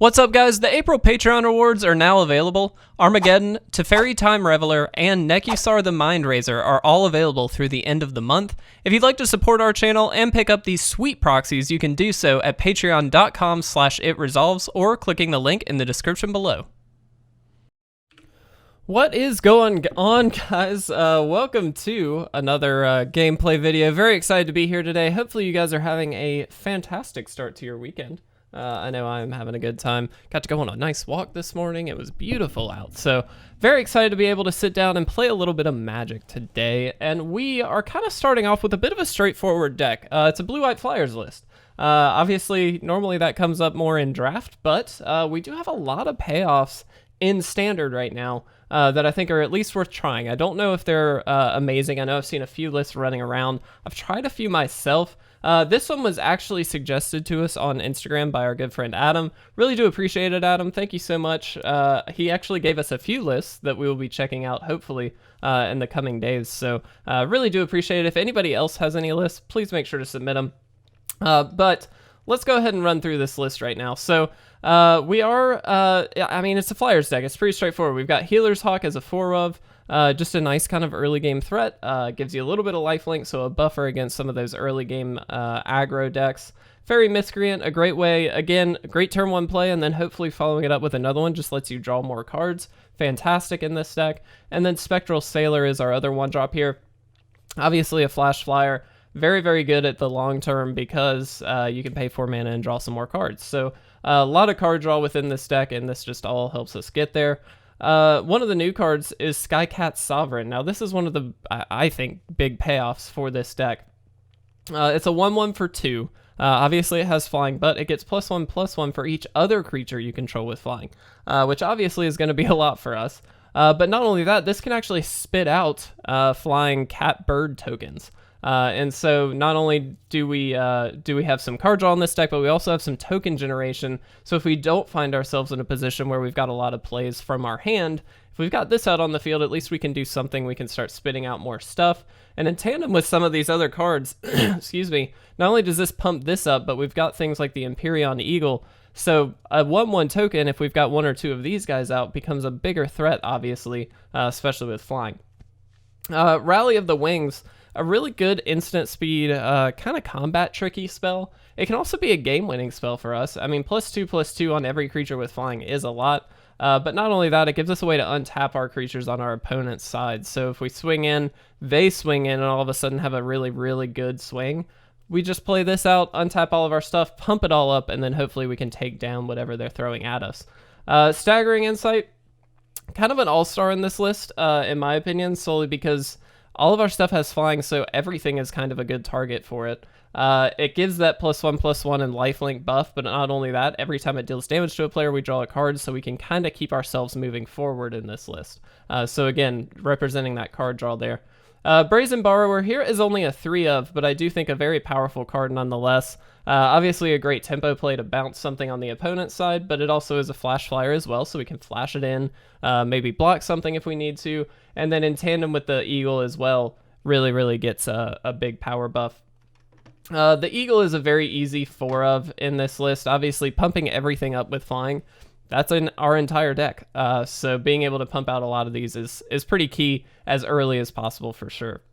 What's up, guys? The April Patreon rewards are now available. Armageddon, Teferi Time Reveler, and Nekusar the Mind Razor are all available through the end of the month. If you'd like to support our channel and pick up these sweet proxies, you can do so at patreon.com/itresolves or clicking the link in the description below. What is going on, guys? Welcome to another gameplay video. Very excited to be here today. Hopefully you guys are having a fantastic start to your weekend. I know I'm having a good time. Got to go on a nice walk this morning. It was beautiful out. So very excited to be able to sit down and play a little bit of Magic today. And we are kind of starting off with a bit of a straightforward deck. It's a blue-white flyers list. Obviously, normally that comes up more in draft, but we do have a lot of payoffs in standard right now that I think are at least worth trying. I don't know if they're amazing. I know I've seen a few lists running around. I've tried a few myself. This one was actually suggested to us on Instagram by our good friend Adam. Really do appreciate it, Adam. Thank you so much. He actually gave us a few lists that we will be checking out, hopefully, in the coming days. So really do appreciate it. If anybody else has any lists, please make sure to submit them. But let's go ahead and run through this list right now. So we are, I mean, it's a Flyers deck. It's pretty straightforward. We've got Healer's Hawk as a 4-of. Just a nice kind of early game threat. Gives you a little bit of lifelink, so a buffer against some of those early game aggro decks. Faerie Miscreant, a great way, again, great turn one play, and then hopefully following it up with another one just lets you draw more cards. Fantastic in this deck. And then Spectral Sailor is our other one drop here. Obviously a flash flyer. Very, very good at the long term because you can pay 4 mana and draw some more cards. So a lot of card draw within this deck, and this just all helps us get there. One of the new cards is Skycat Sovereign. Now, this is one of the, I think, big payoffs for this deck. It's a 1/1 for 2. Obviously, it has flying, but it gets +1/+1 for each other creature you control with flying, which obviously is going to be a lot for us. But not only that, this can actually spit out flying cat-bird tokens. And so not only do we have some card draw in this deck, but we also have some token generation. So if we don't find ourselves in a position where we've got a lot of plays from our hand, if we've got this out on the field, at least we can do something. We can start spitting out more stuff. And in tandem with some of these other cards, excuse me, not only does this pump this up, but we've got things like the Empyrean Eagle. So a 1/1 token, if we've got 1 or 2 of these guys out, becomes a bigger threat, obviously, especially with flying. Rally of the Wings. A really good instant speed, kind of combat tricky spell. It can also be a game-winning spell for us. I mean, +2/+2 on every creature with flying is a lot. But not only that, it gives us a way to untap our creatures on our opponent's side. So if we swing in, they swing in, and all of a sudden have a really, really good swing. We just play this out, untap all of our stuff, pump it all up, and then hopefully we can take down whatever they're throwing at us. Staggering Insight, kind of an all-star in this list, in my opinion, solely because all of our stuff has flying, so everything is kind of a good target for it. It gives that +1/+1 and lifelink buff, but not only that, every time it deals damage to a player, we draw a card, so we can kind of keep ourselves moving forward in this list. So again, representing that card draw there. Brazen Borrower here is only a 3-of, but I do think a very powerful card nonetheless. Obviously a great tempo play to bounce something on the opponent's side, but it also is a flash flyer as well, so we can flash it in, maybe block something if we need to, and then in tandem with the Eagle as well, really gets a big power buff. The Eagle is a very easy 4-of in this list. Obviously, pumping everything up with flying, that's in our entire deck. So being able to pump out a lot of these is pretty key as early as possible for sure.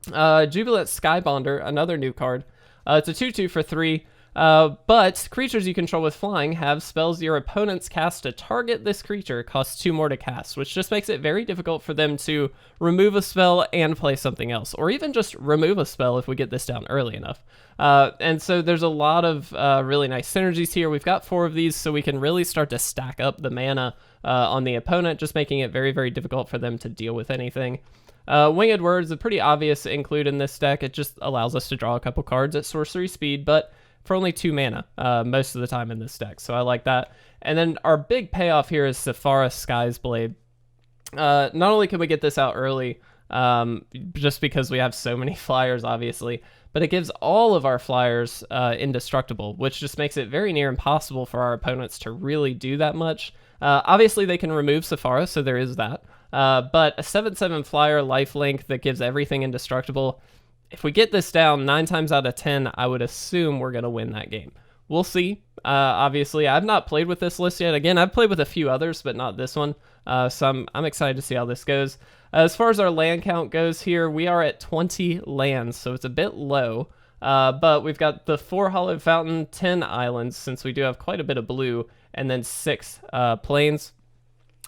Jubilant Skybonder, another new card. It's a 2/2 for 3, but creatures you control with flying have spells your opponents cast to target this creature costs 2 more to cast, which just makes it very difficult for them to remove a spell and play something else, or even just remove a spell if we get this down early enough. And so there's a lot of really nice synergies here. We've got 4 of these, so we can really start to stack up the mana on the opponent, just making it very difficult for them to deal with anything. Winged Word is a pretty obvious include in this deck. It just allows us to draw a couple cards at sorcery speed, but for only 2 mana most of the time in this deck, so I like that. And then our big payoff here is Sephara Sky's Blade. Not only can we get this out early, just because we have so many flyers, obviously, but it gives all of our flyers indestructible, which just makes it very near impossible for our opponents to really do that much. Obviously, they can remove Sephara, so there is that. But a 7/7 flyer lifelink that gives everything indestructible, if we get this down 9 times out of 10, I would assume we're going to win that game. We'll see. Obviously, I've not played with this list yet. Again, I've played with a few others, but not this one. So I'm excited to see how this goes. As far as our land count goes here, we are at 20 lands, so it's a bit low. But we've got the 4 Hallowed Fountain, 10 islands, since we do have quite a bit of blue, and then 6 plains.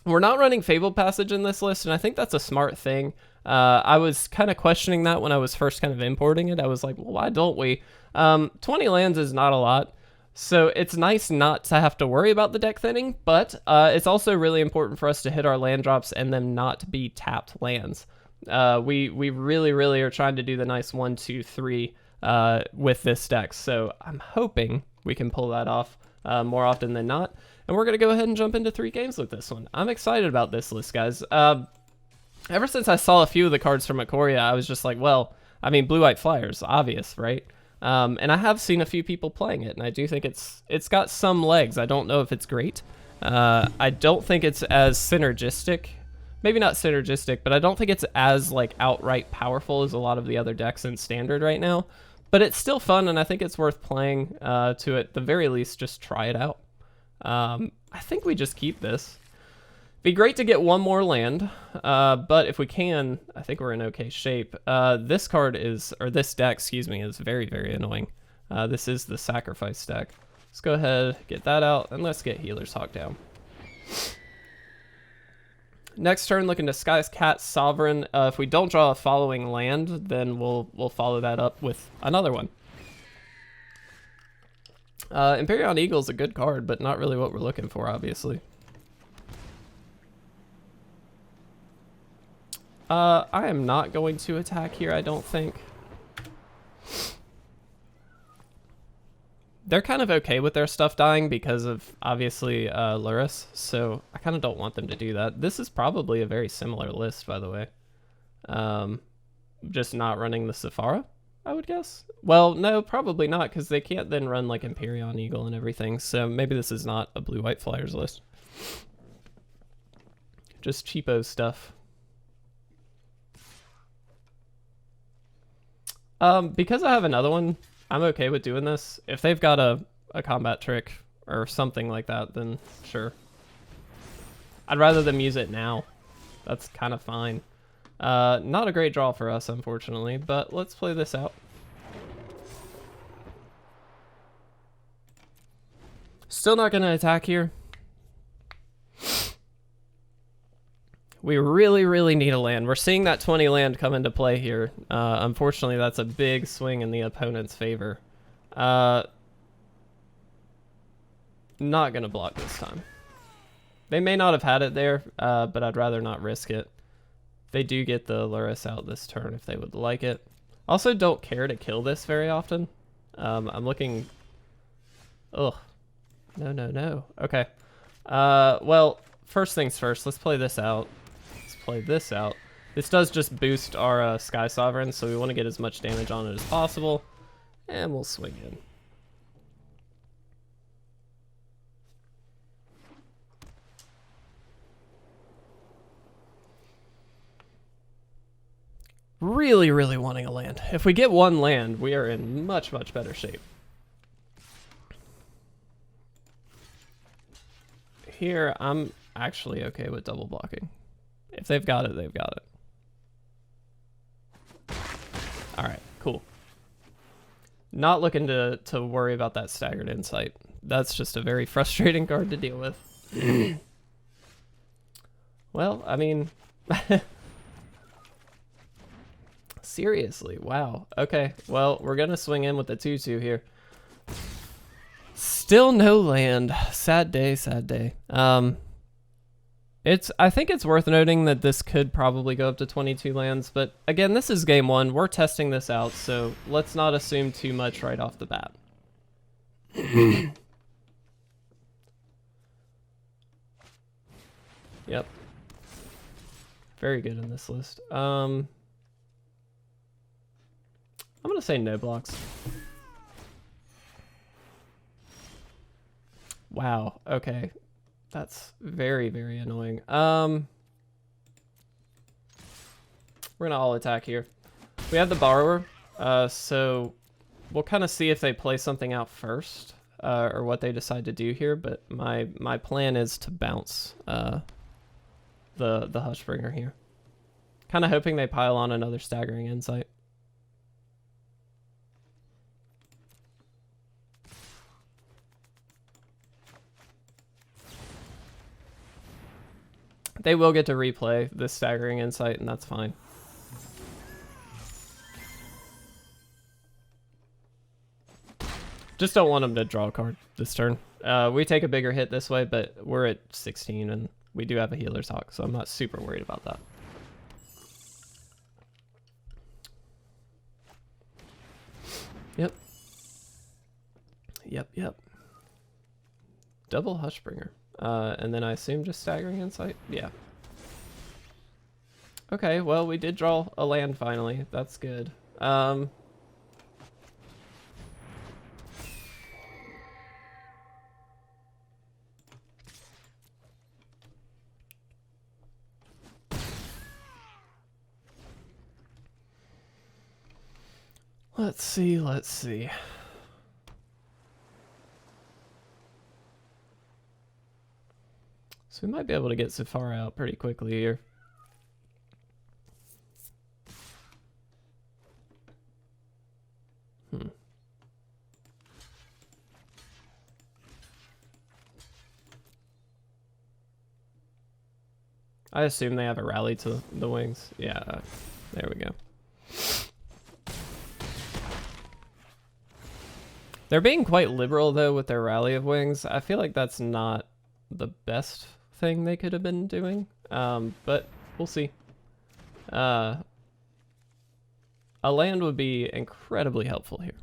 We're not running Fabled Passage in this list, and I think that's a smart thing. I was kind of questioning that when I was first kind of importing it. I was like, well, why don't we? 20 lands is not a lot, so it's nice not to have to worry about the deck thinning, but it's also really important for us to hit our land drops and them not be tapped lands. We really, really are trying to do the nice 1, 2, 3 with this deck, so I'm hoping we can pull that off more often than not. And we're going to go ahead and jump into 3 games with this one. I'm excited about this list, guys. Ever since I saw a few of the cards from Ikoria, I was just like, well, I mean, Blue-White Flyers, obvious, right? And I have seen a few people playing it, and I do think it's got some legs. I don't know if it's great. I don't think it's as synergistic. Maybe not synergistic, but I don't think it's as, like, outright powerful as a lot of the other decks in Standard right now. But it's still fun, and I think it's worth playing to, at the very least, just try it out. I think we just keep this. Be great to get 1 more land, but if we can, I think we're in okay shape. This card is, or this deck, excuse me, is very, very annoying. This is the Sacrifice deck. Let's go ahead, get that out, and let's get Healer's Hawk down. Next turn, looking to Skycat Sovereign. If we don't draw a following land, then we'll follow that up with another one. Empyrean Eagle is a good card, but not really what we're looking for, obviously. I am not going to attack here, I don't think. They're kind of okay with their stuff dying because of, obviously, Lurrus, so I kind of don't want them to do that. This is probably a very similar list, by the way. Just not running the Sephara, I would guess. Well, no, probably not, because they can't then run, like, Empyrean Eagle and everything, so maybe this is not a Blue-White Flyers list. Just cheapo stuff. Because I have another one, I'm okay with doing this. If they've got a combat trick or something like that, then sure. I'd rather them use it now. That's kind of fine. Not a great draw for us, unfortunately, but let's play this out. Still not going to attack here. We really, really need a land. We're seeing that 20 land come into play here. Unfortunately, that's a big swing in the opponent's favor. Not going to block this time. They may not have had it there, but I'd rather not risk it. They do get the Lurrus out this turn if they would like it. Also, don't care to kill this very often. I'm looking... Ugh. No, no, no. Okay. Well, first things first, let's play this out. Play this out. This does just boost our Sky Sovereign, so we want to get as much damage on it as possible, and we'll swing in. Really, really wanting a land. If we get 1 land, we are in much, much better shape. Here, I'm actually okay with double blocking. If they've got it, they've got it. All right, cool. Not looking to worry about that Staggered Insight. That's just a very frustrating card to deal with. Well, I mean... Seriously, wow. Okay, well, we're going to swing in with the 2-2 here. Still no land. Sad day, sad day. I think it's worth noting that this could probably go up to 22 lands, but again, this is game 1. We're testing this out, so let's not assume too much right off the bat. Yep. Very good in this list. I'm going to say no blocks. Wow, okay. That's very, very annoying. We're going to all attack here. We have the Borrower, so we'll kind of see if they play something out first. or what they decide to do here, but my plan is to bounce the Hushbringer here. Kind of hoping they pile on another Staggering Insight. They will get to replay this Staggering Insight, and that's fine. Just don't want them to draw a card this turn. We take a bigger hit this way, but we're at 16, and we do have a Healer's Hawk, so I'm not super worried about that. Yep. Yep. Double Hushbringer. And then I assume just Staggering Insight? Yeah. Okay, well, we did draw a land finally. That's good. Let's see. So we might be able to get Sephara out pretty quickly here. I assume they have a rally to the wings. Yeah, there we go. They're being quite liberal, though, with their rally of wings. I feel like that's not the best thing they could have been doing, but we'll see. A land would be incredibly helpful here.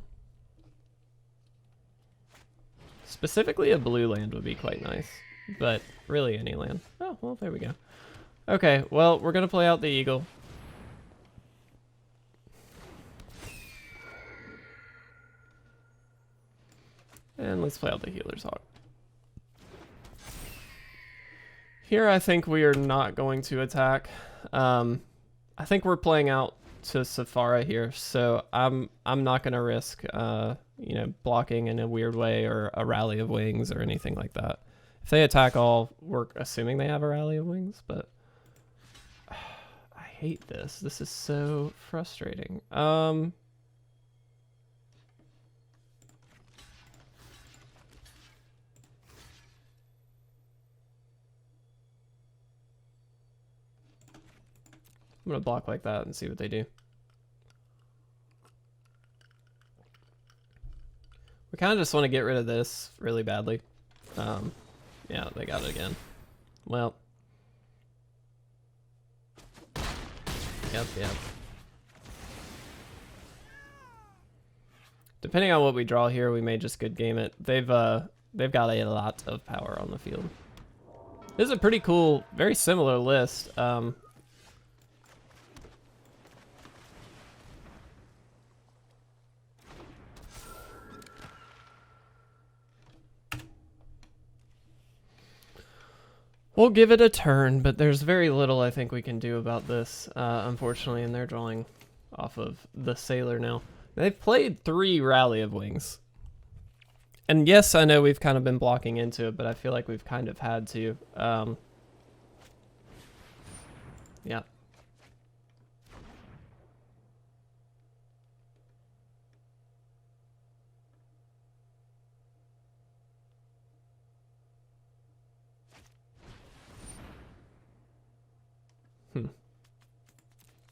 Specifically, a blue land would be quite nice, but really any land. Oh, well, there we go. Okay, well, we're going to play out the Eagle. And let's play out the Healer's Hawk. Here, I think we are not going to attack. I think we're playing out to Sephara here, so I'm not going to risk, you know, blocking in a weird way or a rally of wings or anything like that. If they attack all, we're assuming they have a rally of wings, but I hate this. This is so frustrating. I'm going to block like that and see what they do. We kind of just want to get rid of this really badly. Yeah, they got it again. Well. Yep. Depending on what we draw here, we may just good game it. They've got a lot of power on the field. This is a pretty cool, very similar list. We'll give it a turn, but there's very little I think we can do about this, unfortunately, and they're drawing off of the Sailor now. They've played 3 Rally of Wings. And yes, I know we've kind of been blocking into it, but I feel like we've kind of had to. Yeah.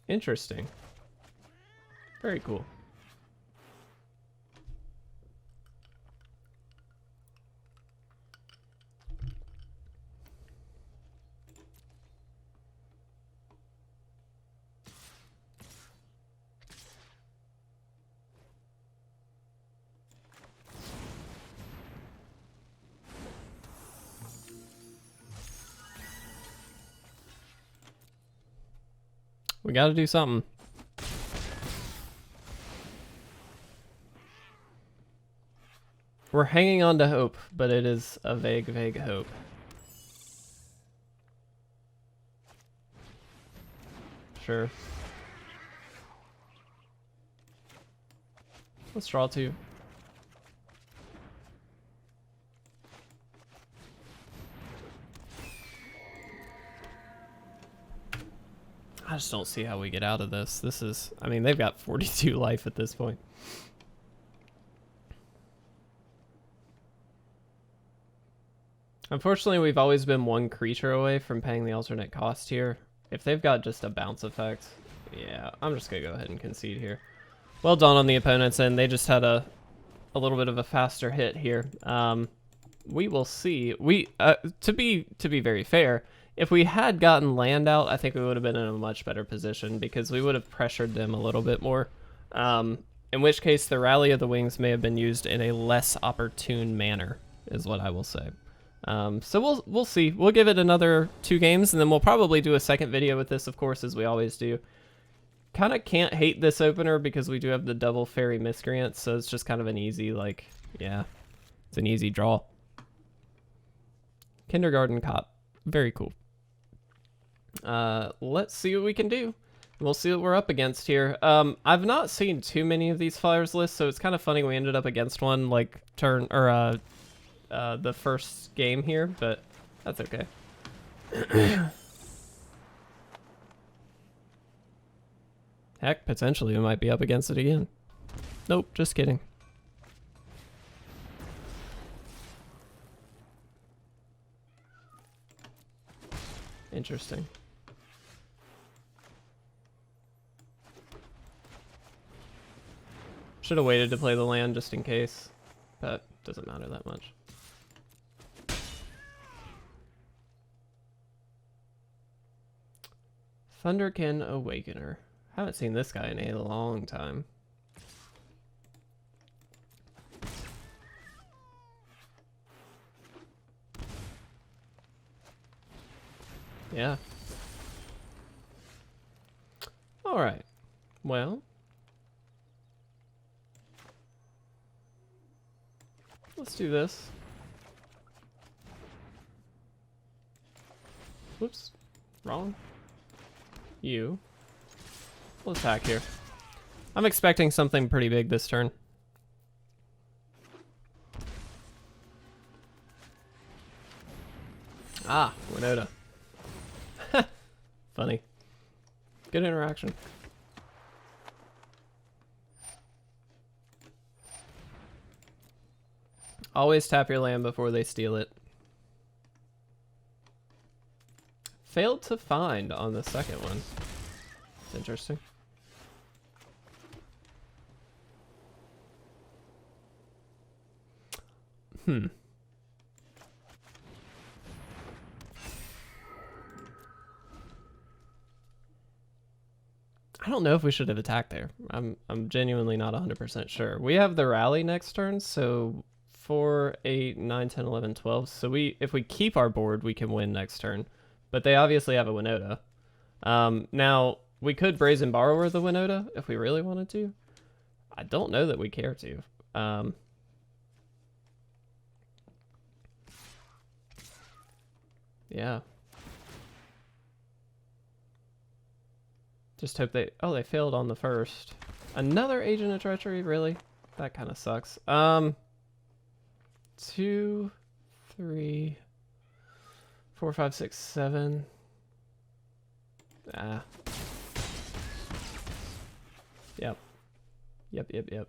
Interesting. Very cool. We got to do something. We're hanging on to hope, but it is a vague, vague hope. Sure. Let's draw 2. I just don't see how we get out of this. This is, I mean, they've got 42 life at this point. Unfortunately, we've always been one creature away from paying the alternate cost here. If they've got just a bounce effect, yeah, I'm just going to go ahead and concede here. Well done on the opponent's end. They just had a little bit of a faster hit here. We will see. To be very fair, if we had gotten land out, I think we would have been in a much better position because we would have pressured them a little bit more. In which case, the Rally of the Wings may have been used in a less opportune manner, is what I will say. So we'll see. We'll give it another 2 games, and then we'll probably do a second video with this, of course, as we always do. Kind of can't hate this opener because we do have the double Faerie Miscreant, so it's just kind of an easy, like, yeah, it's an easy draw. Kindergarten Cop. Very cool. Let's see what we can do. We'll see what we're up against here. I've not seen too many of these Flyers lists, so it's kind of funny we ended up against one, like, the first game here, but that's okay. Heck, potentially we might be up against it again. Nope, just kidding. Interesting. Should have waited to play the land just in case, but doesn't matter that much. Thunderkin Awakener. Haven't seen this guy in a long time. Yeah. All right. Well. Let's do this. Whoops. Wrong. You. We'll attack here. I'm expecting something pretty big this turn. Ah, Winota. Funny. Good interaction. Always tap your land before they steal it. Failed to find on the second one. It's interesting. I don't know if we should have attacked there. I'm genuinely not 100% sure. We have the rally next turn, so 4, 8, 9, 10, 11, 12. So if we keep our board, we can win next turn. But they obviously have a Winota. Now, we could Brazen Borrower the Winota if we really wanted to. I don't know that we care to. Yeah. Just hope they... Oh, they failed on the first. Another Agent of Treachery? Really? That kind of sucks. 2, 3, 4, 5, 6, 7. Ah. Yep. Yep.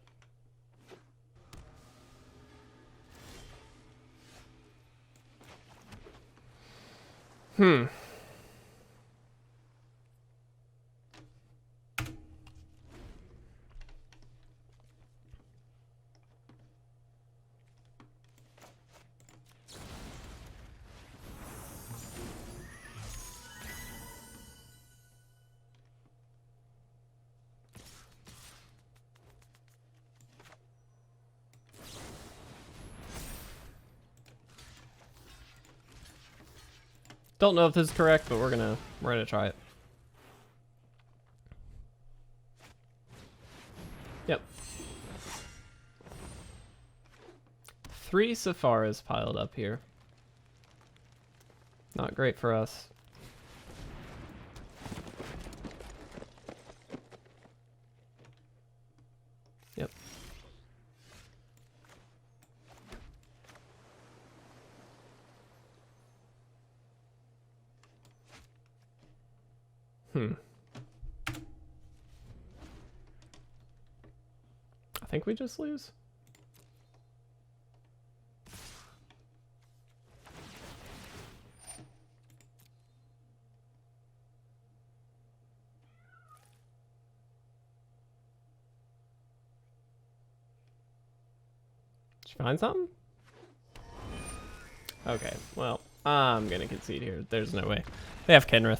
Don't know if this is correct, but we're gonna try it. Yep. 3 Sepharas piled up here. Not great for us. Yep. think we just lose. Did you find something? Okay, well, I'm gonna concede here. There's no way. They have Kenrith.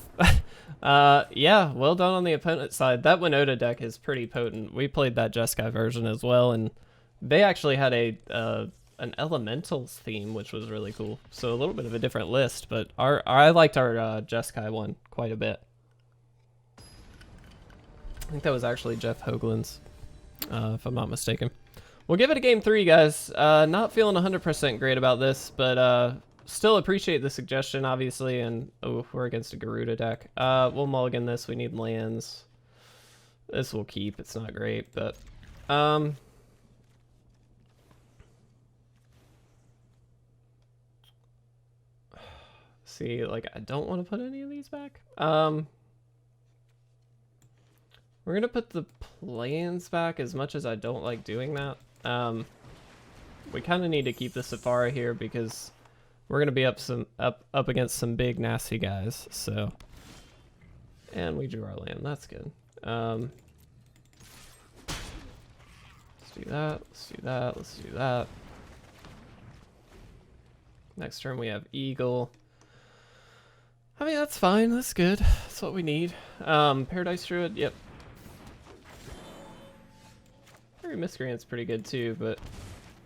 Yeah, well done on the opponent's side. That Winota deck is pretty potent. We played that Jeskai version as well, and they actually had an Elementals theme, which was really cool. So a little bit of a different list, but I liked our Jeskai one quite a bit. I think that was actually Jeff Hoagland's, if I'm not mistaken. We'll give it a game 3, guys. Not feeling 100% great about this, but still appreciate the suggestion, obviously. And oh, we're against a Garuda deck. We'll mulligan this. We need lands. This will keep. It's not great, but see, like, I don't want to put any of these back. We're gonna put the plans back, as much as I don't like doing that. We kind of need to keep the Sephara here because we're gonna be up against some big nasty guys. So, and we drew our land. That's good. Let's do that. Let's do that. Let's do that. Next turn we have Eagle. I mean, that's fine. That's good. That's what we need. Paradise Druid. Yep. Faerie Miscreant's pretty good too, but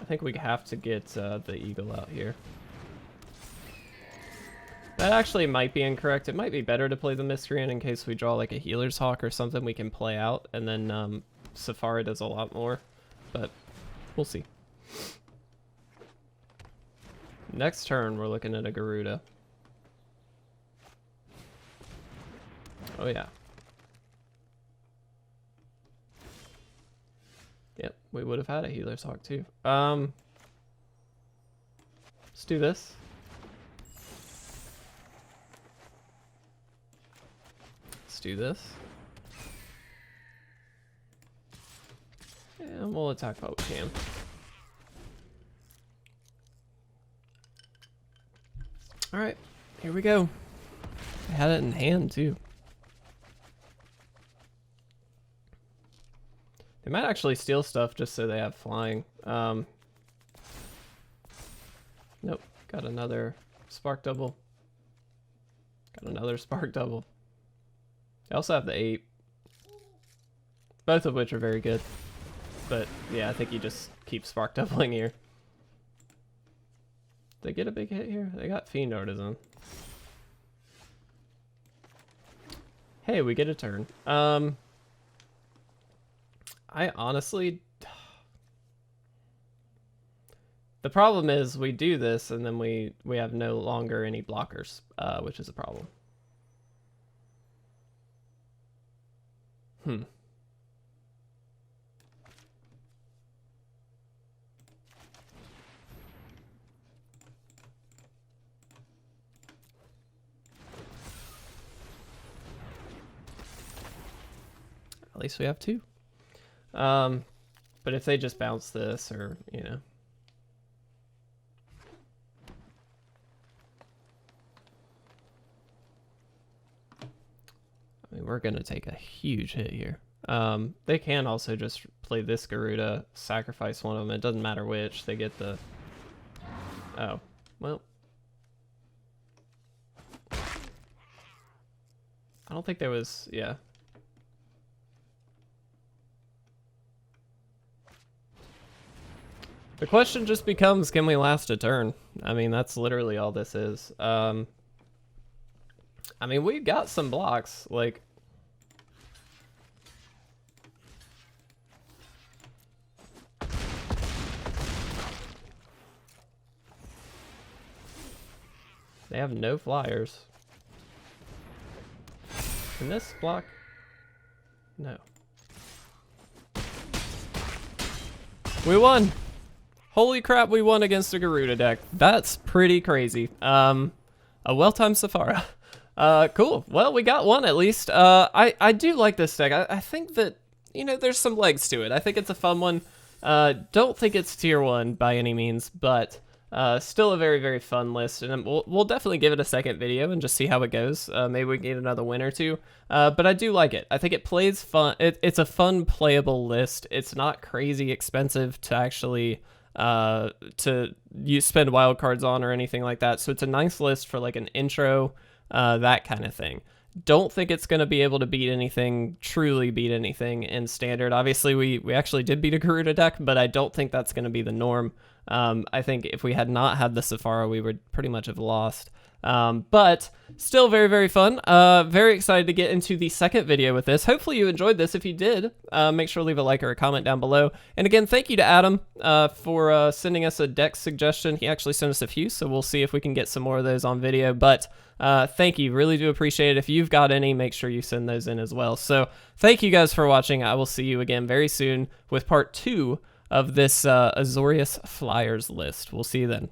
I think we have to get the Eagle out here. That actually might be incorrect. It might be better to play the Miscreant in case we draw like a Healer's Hawk or something we can play out, and then Sephara does a lot more, but we'll see. Next turn, we're looking at a Garuda. Oh yeah. Yep, we would have had a Healer's Hawk too. Let's do this. Let's do this. And we'll attack what we can. Alright, here we go. I had it in hand too. They might actually steal stuff just so they have flying. Nope, got another Spark Double. Got another Spark Double. They also have the 8. Both of which are very good. But yeah, I think you just keep Spark Doubling here. Did they get a big hit here? They got Fiend Artisan. Hey, we get a turn. I honestly... The problem is we do this and then we have no longer any blockers, which is a problem. At least we have 2. But if they just bounce this, or, you know. I mean, we're gonna take a huge hit here. They can also just play this Garuda, sacrifice one of them. It doesn't matter which. They get the... Oh, well. I don't think there was... Yeah. The question just becomes, can we last a turn? I mean, that's literally all this is. I mean, we've got some blocks, like... They have no flyers. Can this block? No. We won! Holy crap, we won against a Garuda deck. That's pretty crazy. A well-timed Sephara. Cool. Well, we got one at least. I do like this deck. I think that, you know, there's some legs to it. I think it's a fun one. Don't think it's tier 1 by any means, but still a very, very fun list, and we'll definitely give it a second video and just see how it goes. Maybe we can get another win or two, but I do like it. I think it plays fun. It's a fun, playable list. It's not crazy expensive to actually spend wildcards on or anything like that, so it's a nice list for like an intro, that kind of thing. Don't think it's going to be able to truly beat anything in Standard. Obviously, we actually did beat a Garuda deck, but I don't think that's going to be the norm. I think if we had not had the Sephara, we would pretty much have lost. But still very, very fun. Very excited to get into the second video with this. Hopefully you enjoyed this. If you did, make sure to leave a like or a comment down below. And again, thank you to Adam for sending us a deck suggestion. He actually sent us a few, so we'll see if we can get some more of those on video. But thank you. Really do appreciate it. If you've got any, make sure you send those in as well. So thank you guys for watching. I will see you again very soon with part 2 of this Azorious Flyers list. We'll see you then.